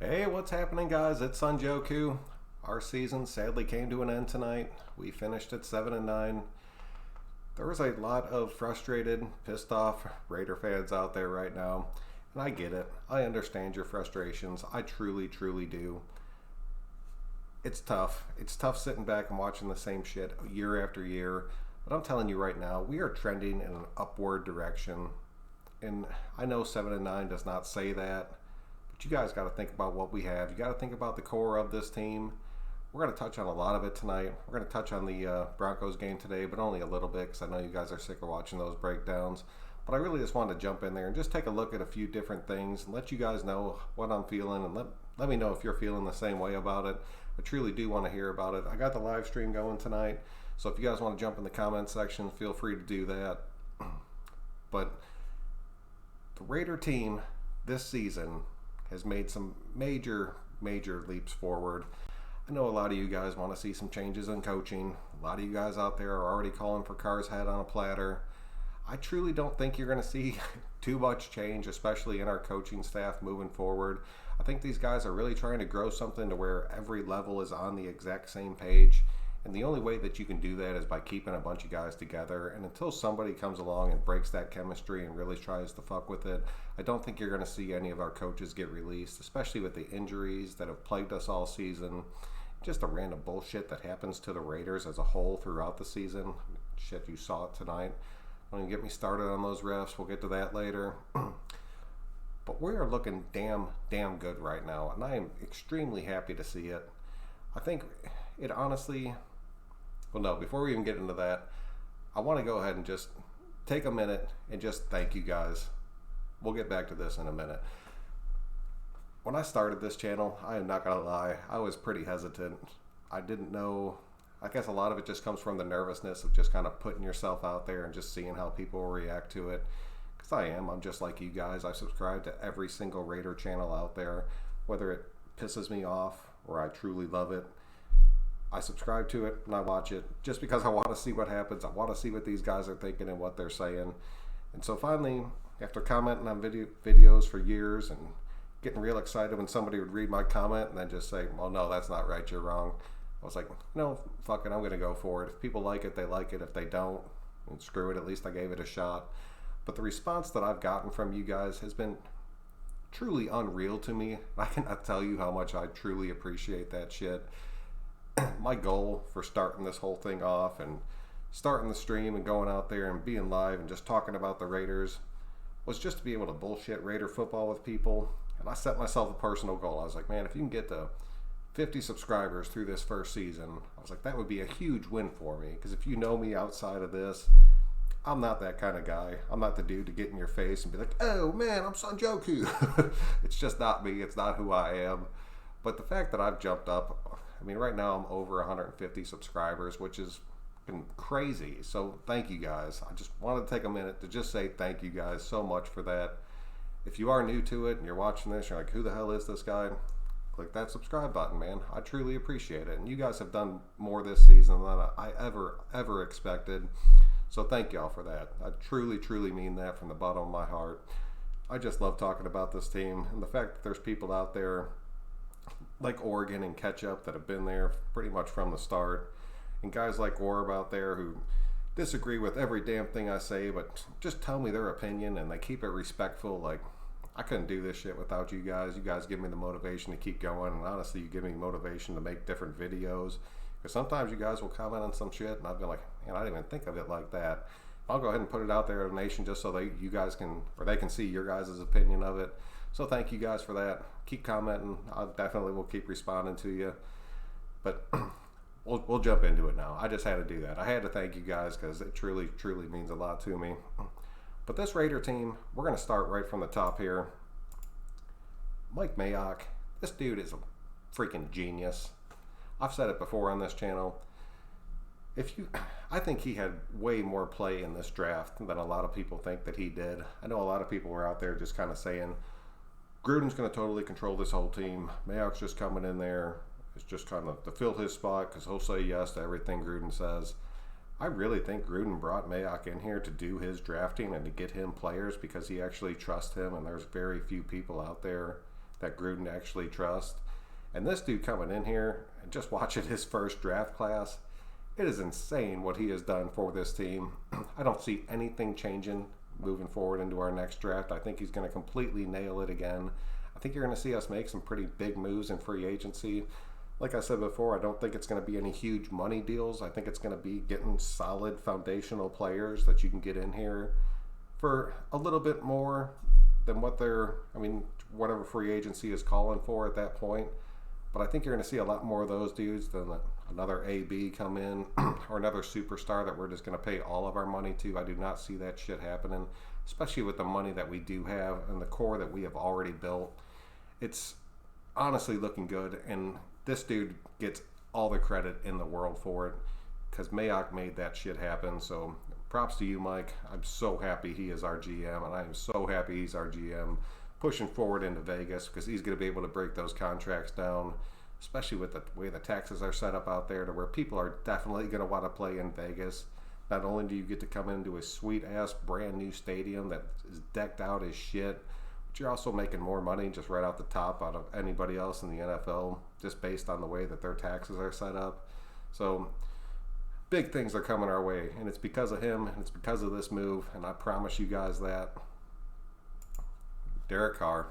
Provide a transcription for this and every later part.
Hey, what's happening, guys? It's Sanjoku. Our season sadly came to an end tonight. We finished at 7-9. There was a lot of frustrated, pissed off Raider fans out there right now, and I get it. I understand your frustrations. I truly, truly do. It's tough. It's tough sitting back and watching the same shit year after year. But I'm telling you right now, we are trending in an upward direction. And I know 7-9 does not say that. But you guys got to think about what we have. You got to think about the core of this team. We're going to touch on a lot of it tonight. We're going to touch on the Broncos game today, but only a little bit because I know you guys are sick of watching those breakdowns. But I really just wanted to jump in there and just take a look at a few different things and let you guys know what I'm feeling and let me know if you're feeling the same way about it. I truly do want to hear about it. I got the live stream going tonight, so if you guys want to jump in the comment section, feel free to do that. But the Raider team this season has made some major leaps forward. I know a lot of you guys want to see some changes in coaching. A lot of you guys out there are already calling for Carr's head on a platter. I truly don't think you're going to see too much change, especially in our coaching staff moving forward. I think these guys are really trying to grow something to where every level is on the exact same page. And the only way that you can do that is by keeping a bunch of guys together. And until somebody comes along and breaks that chemistry and really tries to fuck with it, I don't think you're going to see any of our coaches get released, especially with the injuries that have plagued us all season. Just the random bullshit that happens to the Raiders as a whole throughout the season. Shit, you saw it tonight. Don't even get me started on those refs. We'll get to that later. But we are looking damn good right now, and I am extremely happy to see it. I think it honestly... Well, no, before we even get into that, I want to go ahead and just take a minute and just thank you guys. We'll get back to this in a minute. When I started this channel, I am not going to lie, I was pretty hesitant. I didn't know... I guess a lot of it just comes from the nervousness of just kind of putting yourself out there and just seeing how people will react to it. Because I'm just like you guys. I subscribe to every single Raider channel out there, whether it pisses me off or I truly love it. I subscribe to it and I watch it just because I want to see what happens. I want to see what these guys are thinking and what they're saying. And so finally, after commenting on videos for years and getting real excited when somebody would read my comment and then just say, well, no, that's not right, you're wrong. I was like, no, fuck it, I'm going to go for it. If people like it, they like it. If they don't, then screw it. At least I gave it a shot. But the response that I've gotten from you guys has been truly unreal to me. I cannot tell you how much I truly appreciate that shit. My goal for starting this whole thing off and starting the stream and going out there and being live and just talking about the Raiders was just to be able to bullshit Raider football with people. And I set myself a personal goal. I was like, man, if you can get to 50 subscribers through this first season, I was like, that would be a huge win for me. Because if you know me outside of this, I'm not that kind of guy. I'm not the dude to get in your face and be like, oh man, I'm Sanjoku. It's just not me. It's not who I am. But the fact that I've jumped up, I mean, right now I'm over 150 subscribers, which has been crazy. So thank you guys. I just wanted to take a minute to just say thank you guys so much for that. If you are new to it and you're watching this, you're like, who the hell is this guy? Click that subscribe button, man. I truly appreciate it. And you guys have done more this season than I ever expected. So thank y'all for that. I truly mean that from the bottom of my heart. I just love talking about this team. And the fact that there's people out there like Oregon and Ketchup that have been there pretty much from the start. And guys like Orb out there who disagree with every damn thing I say, but just tell me their opinion and they keep it respectful. Like, I couldn't do this shit without you guys. You guys give me the motivation to keep going, and honestly, you give me motivation to make different videos. Because sometimes you guys will comment on some shit, and I've been like, man, I didn't even think of it like that. I'll go ahead and put it out there to the nation just so you guys can, or they can see your guys' opinion of it. So thank you guys for that. Keep commenting. I definitely will keep responding to you. But we'll jump into it now. I just had to do that. I had to thank you guys because it truly means a lot to me. But this Raider team, we're going to start right from the top here. Mike Mayock, this dude is a freaking genius. I've said it before on this channel. I think he had way more play in this draft than a lot of people think that he did. I know a lot of people were out there just kind of saying, Gruden's going to totally control this whole team. Mayock's just coming in there. It's just kind of to fill his spot because he'll say yes to everything Gruden says. I really think Gruden brought Mayock in here to do his drafting and to get him players because he actually trusts him, and there's very few people out there that Gruden actually trusts. And this dude coming in here and just watching his first draft class, it is insane what he has done for this team. I don't see anything changing moving forward into our next draft. I think he's going to completely nail it again. I think you're going to see us make some pretty big moves in free agency. Like I said before, I don't think it's going to be any huge money deals. I think it's going to be getting solid foundational players that you can get in here for a little bit more than what whatever free agency is calling for at that point. But I think you're going to see a lot more of those dudes than another AB come in or another superstar that we're just going to pay all of our money to. I do not see that shit happening, especially with the money that we do have and the core that we have already built. It's honestly looking good, and this dude gets all the credit in the world for it because Mayock made that shit happen. So props to you, Mike. I'm so happy he is our GM, and I am so happy he's our GM pushing forward into Vegas because he's going to be able to break those contracts down, especially with the way the taxes are set up out there to where people are definitely going to want to play in Vegas. Not only do you get to come into a sweet-ass brand new stadium that is decked out as shit, but you're also making more money just right out the top out of anybody else in the NFL just based on the way that their taxes are set up. So big things are coming our way, and it's because of him, and it's because of this move, and I promise you guys that. Derek Carr.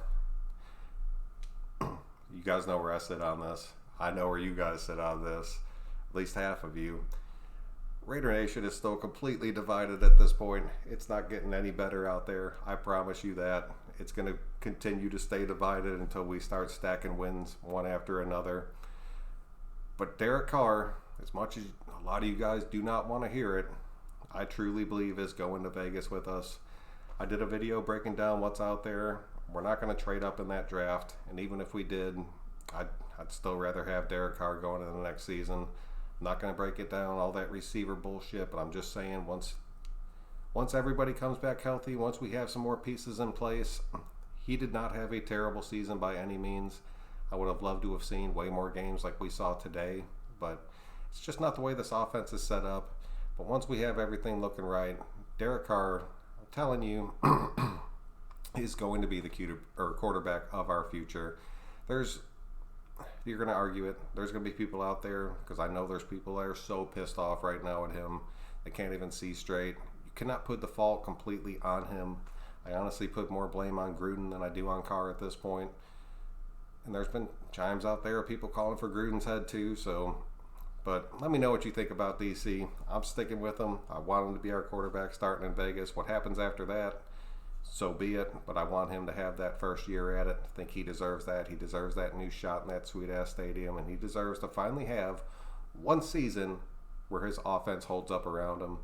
You guys know where I sit on this. I know where you guys sit on this. At least half of you. Raider Nation is still completely divided at this point. It's not getting any better out there. I promise you that. It's going to continue to stay divided until we start stacking wins one after another. But Derek Carr, as much as a lot of you guys do not want to hear it, I truly believe is going to Vegas with us. I did a video breaking down what's out there. We're not going to trade up in that draft. And even if we did, I'd still rather have Derek Carr going into the next season. I'm not going to break it down, all that receiver bullshit, but I'm just saying once everybody comes back healthy, once we have some more pieces in place, he did not have a terrible season by any means. I would have loved to have seen way more games like we saw today, but it's just not the way this offense is set up. But once we have everything looking right, Derek Carr, I'm telling you, is going to be the quarterback of our future. You're going to argue it. There's going to be people out there, because I know there's people that are so pissed off right now at him. They can't even see straight. You cannot put the fault completely on him. I honestly put more blame on Gruden than I do on Carr at this point. And there's been chimes out there of people calling for Gruden's head too. But let me know what you think about DC. I'm sticking with him. I want him to be our quarterback starting in Vegas. What happens after that, so be it. But I want him to have that first year at it. I think he deserves that. He deserves that new shot in that sweet-ass stadium. And he deserves to finally have one season where his offense holds up around him.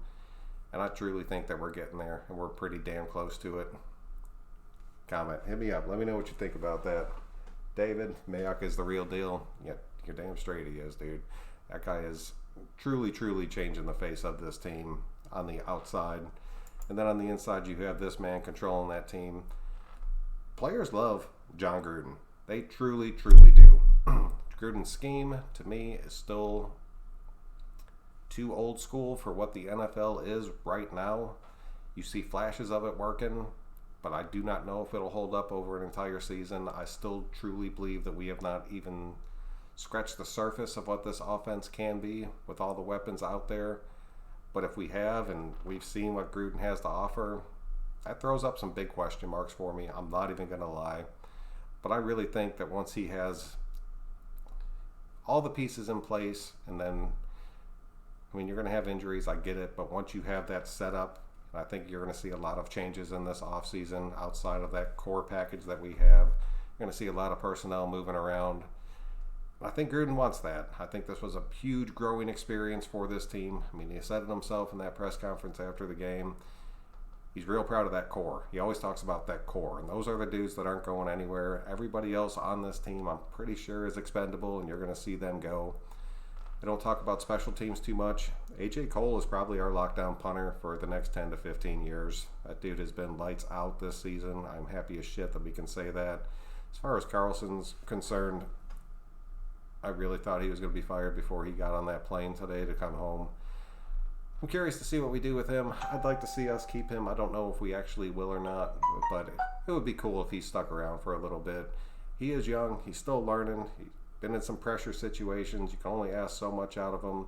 And I truly think that we're getting there. And we're pretty damn close to it. Comment. Hit me up. Let me know what you think about that. David, Mayock is the real deal. Yeah, you're damn straight he is, dude. That guy is truly, truly changing the face of this team on the outside. And then on the inside, you have this man controlling that team. Players love Jon Gruden. They truly, truly do. Gruden's scheme, to me, is still too old school for what the NFL is right now. You see flashes of it working, but I do not know if it'll hold up over an entire season. I still truly believe that we have not even scratched the surface of what this offense can be with all the weapons out there. But if we have, and we've seen what Gruden has to offer, that throws up some big question marks for me. I'm not even going to lie. But I really think that once he has all the pieces in place, and then, you're going to have injuries, I get it, but once you have that set up, I think you're going to see a lot of changes in this offseason outside of that core package that we have. You're going to see a lot of personnel moving around. I think Gruden wants that. I think this was a huge growing experience for this team. He said it himself in that press conference after the game. He's real proud of that core. He always talks about that core, and those are the dudes that aren't going anywhere. Everybody else on this team, I'm pretty sure, is expendable, and you're going to see them go. I don't talk about special teams too much. A.J. Cole is probably our lockdown punter for the next 10 to 15 years. That dude has been lights out this season. I'm happy as shit that we can say that. As far as Carlson's concerned, I really thought he was going to be fired before he got on that plane today to come home. I'm curious to see what we do with him. I'd like to see us keep him. I don't know if we actually will or not, but it would be cool if he stuck around for a little bit. he is young. He's still learning. He's been in some pressure situations. You can only ask so much out of him.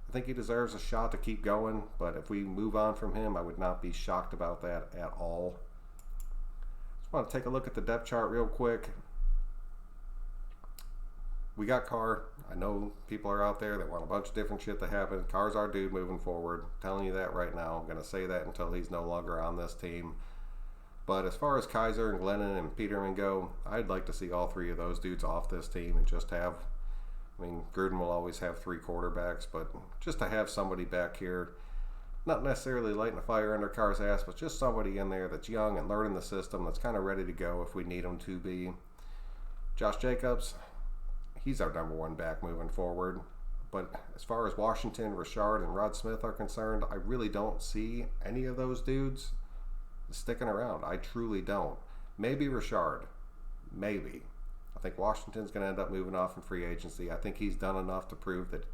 I think he deserves a shot to keep going, but if we move on from him, I would not be shocked about that at all. Just want to take a look at the depth chart real quick. We got Carr. I know people are out there that want a bunch of different shit to happen. Carr's our dude moving forward. I'm telling you that right now. I'm going to say that until he's no longer on this team. But as far as Kaiser and Glennon and Peterman go, I'd like to see all three of those dudes off this team and just have, I mean, Gruden will always have three quarterbacks, but just to have somebody back here, not necessarily lighting a fire under Carr's ass, but just somebody in there that's young and learning the system, that's kind of ready to go if we need him to be. Josh Jacobs, he's our number one back moving forward. But as far as Washington, Richard, and Rod Smith are concerned, I really don't see any of those dudes sticking around. I truly don't. Maybe Richard. Maybe. I think Washington's going to end up moving off in free agency. I think he's done enough to prove that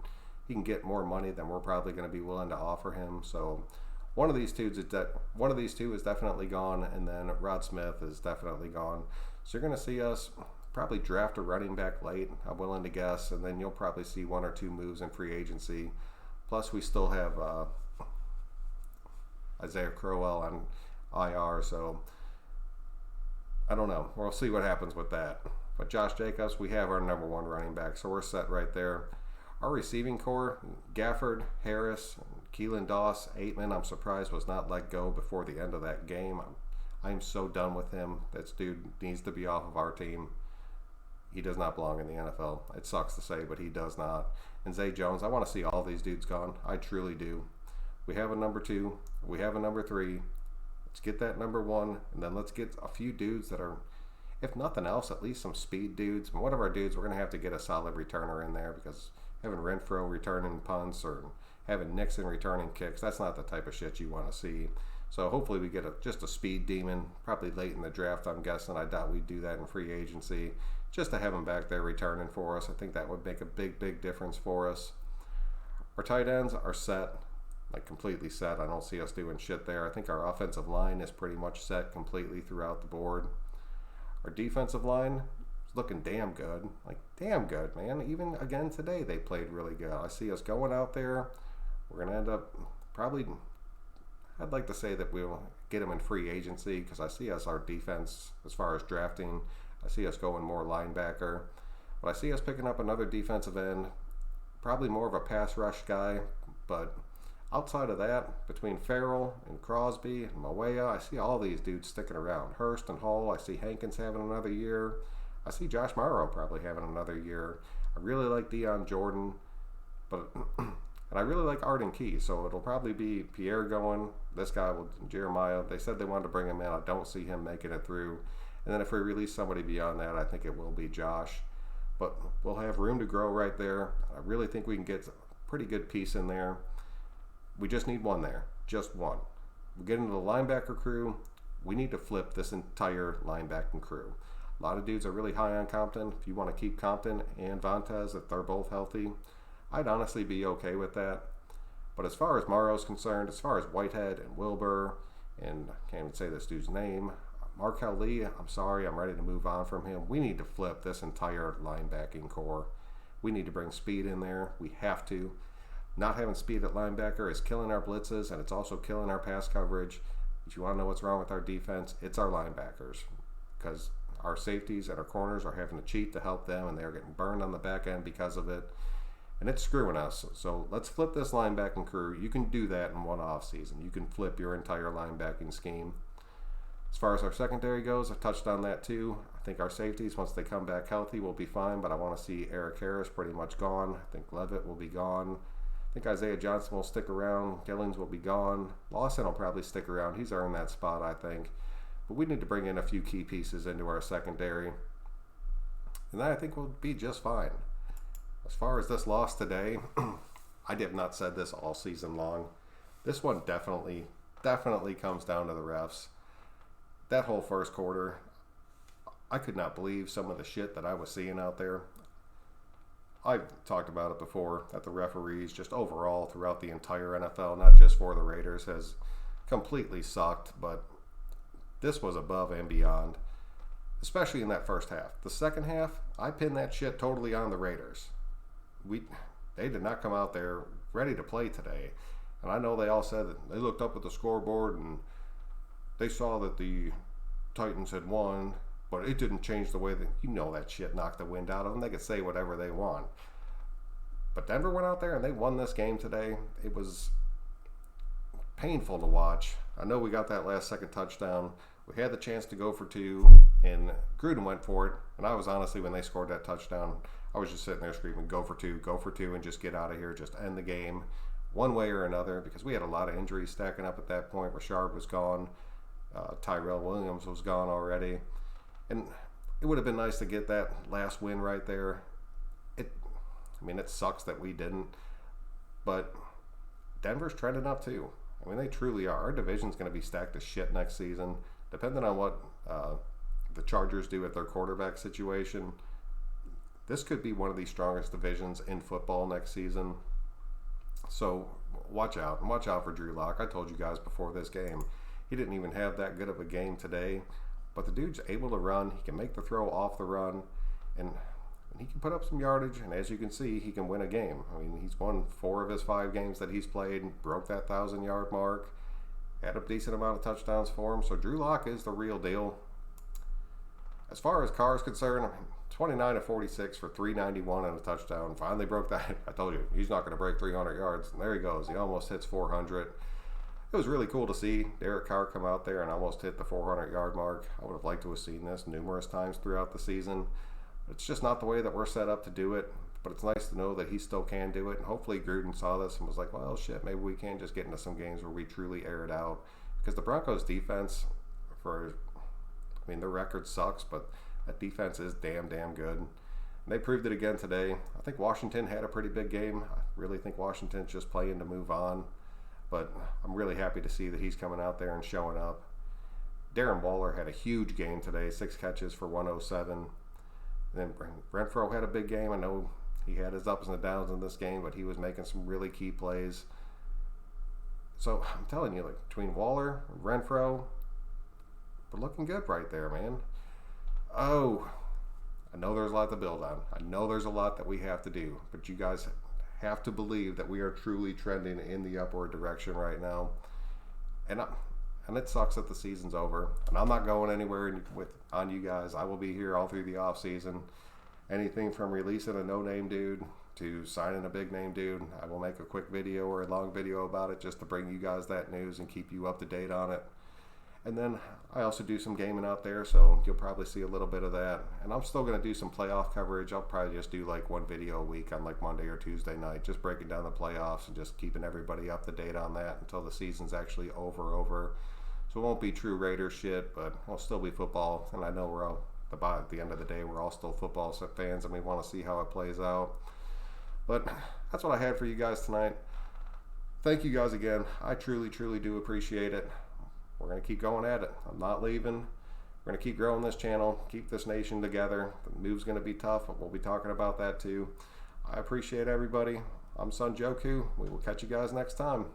he can get more money than we're probably going to be willing to offer him. So one of these two is definitely gone, and then Rod Smith is definitely gone. So you're going to see us probably draft a running back late, I'm willing to guess, and then you'll probably see one or two moves in free agency. Plus, we still have Isaiah Crowell on IR, so I don't know. We'll see what happens with that. But Josh Jacobs, we have our number one running back, so we're set right there. Our receiving core, Gafford, Harris, Keelan Doss, Aitman, I'm surprised was not let go before the end of that game. I'm so done with him. This dude needs to be off of our team. He does not belong in the NFL. It sucks to say, but he does not. And Zay Jones, I want to see all these dudes gone. I truly do. We have a number 2. We have a number 3. Let's get that number 1, and then let's get a few dudes that are, if nothing else, at least some speed dudes. And one of our dudes, we're going to have to get a solid returner in there, because having Renfro returning punts or having Nixon returning kicks, that's not the type of shit you want to see. So hopefully we get just a speed demon, probably late in the draft, I'm guessing. I doubt we'd do that in free agency. Just to have him back there returning for us, I think that would make a big, big difference for us. Our tight ends are set, like completely set. I don't see us doing shit there. I think our offensive line is pretty much set completely throughout the board. Our defensive line is looking damn good. Like, damn good, man. Even again today, they played really good. I see us going out there. We're going to end up probably, I'd like to say that we'll get him in free agency, because I see us, our defense, as far as drafting, I see us going more linebacker. But I see us picking up another defensive end, probably more of a pass rush guy. But outside of that, between Farrell and Crosby and Mayock, I see all these dudes sticking around. Hurst and Hall, I see Hankins having another year. I see Josh Morrow probably having another year. I really like Deion Jordan, but and I really like Arden Key, so it'll probably be Pierre going. This guy, Jeremiah, they said they wanted to bring him in. I don't see him making it through. And then if we release somebody beyond that, I think it will be Josh. But we'll have room to grow right there. I really think we can get a pretty good piece in there. We just need one there. Just one. We get into the linebacker crew. We need to flip this entire linebacking crew. A lot of dudes are really high on Compton. If you want to keep Compton and Vontez, if they're both healthy, I'd honestly be okay with that. But as far as Morrow's concerned, as far as Whitehead and Wilbur, and I can't even say this dude's name, Markel Lee, I'm sorry, I'm ready to move on from him. We need to flip this entire linebacking core. We need to bring speed in there. We have to. Not having speed at linebacker is killing our blitzes, and it's also killing our pass coverage. If you want to know what's wrong with our defense, it's our linebackers, because our safeties and our corners are having to cheat to help them, and they're getting burned on the back end because of it. And it's screwing us. So let's flip this linebacking crew. You can do that in one off season. You can flip your entire linebacking scheme. As far as our secondary goes, I touched on that too. I think our safeties, once they come back healthy, will be fine, but I want to see Eric Harris pretty much gone. I think Levitt will be gone. I think Isaiah Johnson will stick around. Gillings will be gone. Lawson will probably stick around. He's earned that spot, I think. But we need to bring in a few key pieces into our secondary. And then I think we'll be just fine. As far as this loss today, I have not said this all season long. This one definitely comes down to the refs. That whole first quarter, I could not believe some of the shit that I was seeing out there. I've talked about it before, that the referees, just overall throughout the entire NFL, not just for the Raiders, has completely sucked, but this was above and beyond. especially in that first half. The second half, I pinned that shit totally on the Raiders. They did not come out there ready to play today. And I know they all said that they looked up at the scoreboard and they saw that the Titans had won, but it didn't change the way that, that shit knocked the wind out of them. They could say whatever they want. But Denver went out there and they won this game today. It was painful to watch. I know we got that last second touchdown. We had the chance to go for two, and Gruden went for it. And I was honestly, when they scored that touchdown, I was just sitting there screaming, go for two, and just get out of here, just end the game one way or another, because we had a lot of injuries stacking up at that point. Rashard was gone. Tyrell Williams was gone already. And it would have been nice to get that last win right there. It sucks that we didn't, but Denver's trending up too. They truly are. Our division's going to be stacked as shit next season, depending on what the Chargers do at their quarterback situation. This could be one of the strongest divisions in football next season. So watch out. And watch out for Drew Lock. I told you guys before this game, he didn't even have that good of a game today. But the dude's able to run. He can make the throw off the run. And he can put up some yardage. And as you can see, he can win a game. He's won 4 of his 5 games that he's played. Broke that 1,000-yard mark. Had a decent amount of touchdowns for him. So Drew Lock is the real deal. As far as Carr is concerned, 29 of 46 for 391 and a touchdown. Finally broke that. I told you, he's not going to break 300 yards. And there he goes. He almost hits 400. It was really cool to see Derek Carr come out there and almost hit the 400-yard mark. I would have liked to have seen this numerous times throughout the season. It's just not the way that we're set up to do it. But it's nice to know that he still can do it. And hopefully Gruden saw this and was like, well, shit, maybe we can just get into some games where we truly air it out. Because the Broncos defense, their record sucks, but that defense is damn good. And they proved it again today. I think Washington had a pretty big game. I really think Washington's just playing to move on. But I'm really happy to see that he's coming out there and showing up. Darren Waller had a huge game today, 6 catches for 107. Then Renfro had a big game. I know he had his ups and downs in this game, but he was making some really key plays. So I'm telling you, between Waller and Renfro, we're looking good right there, man. Oh, I know there's a lot to build on. I know there's a lot that we have to do, but you guys have to believe that we are truly trending in the upward direction right now. And it sucks that the season's over. And I'm not going anywhere on you guys. I will be here all through the off season. Anything from releasing a no-name dude to signing a big-name dude, I will make a quick video or a long video about it just to bring you guys that news and keep you up to date on it. And then I also do some gaming out there, so you'll probably see a little bit of that. And I'm still going to do some playoff coverage. I'll probably just do one video a week on Monday or Tuesday night, just breaking down the playoffs and just keeping everybody up to date on that until the season's actually over. So it won't be true Raiders shit, but it'll still be football. And I know we're all, at the end of the day, we're all still football fans and we want to see how it plays out. But that's what I had for you guys tonight. Thank you guys again. I truly do appreciate it. We're going to keep going at it. I'm not leaving. We're going to keep growing this channel, keep this nation together. The move's going to be tough, but we'll be talking about that too. I appreciate everybody. I'm Son Joku. We will catch you guys next time.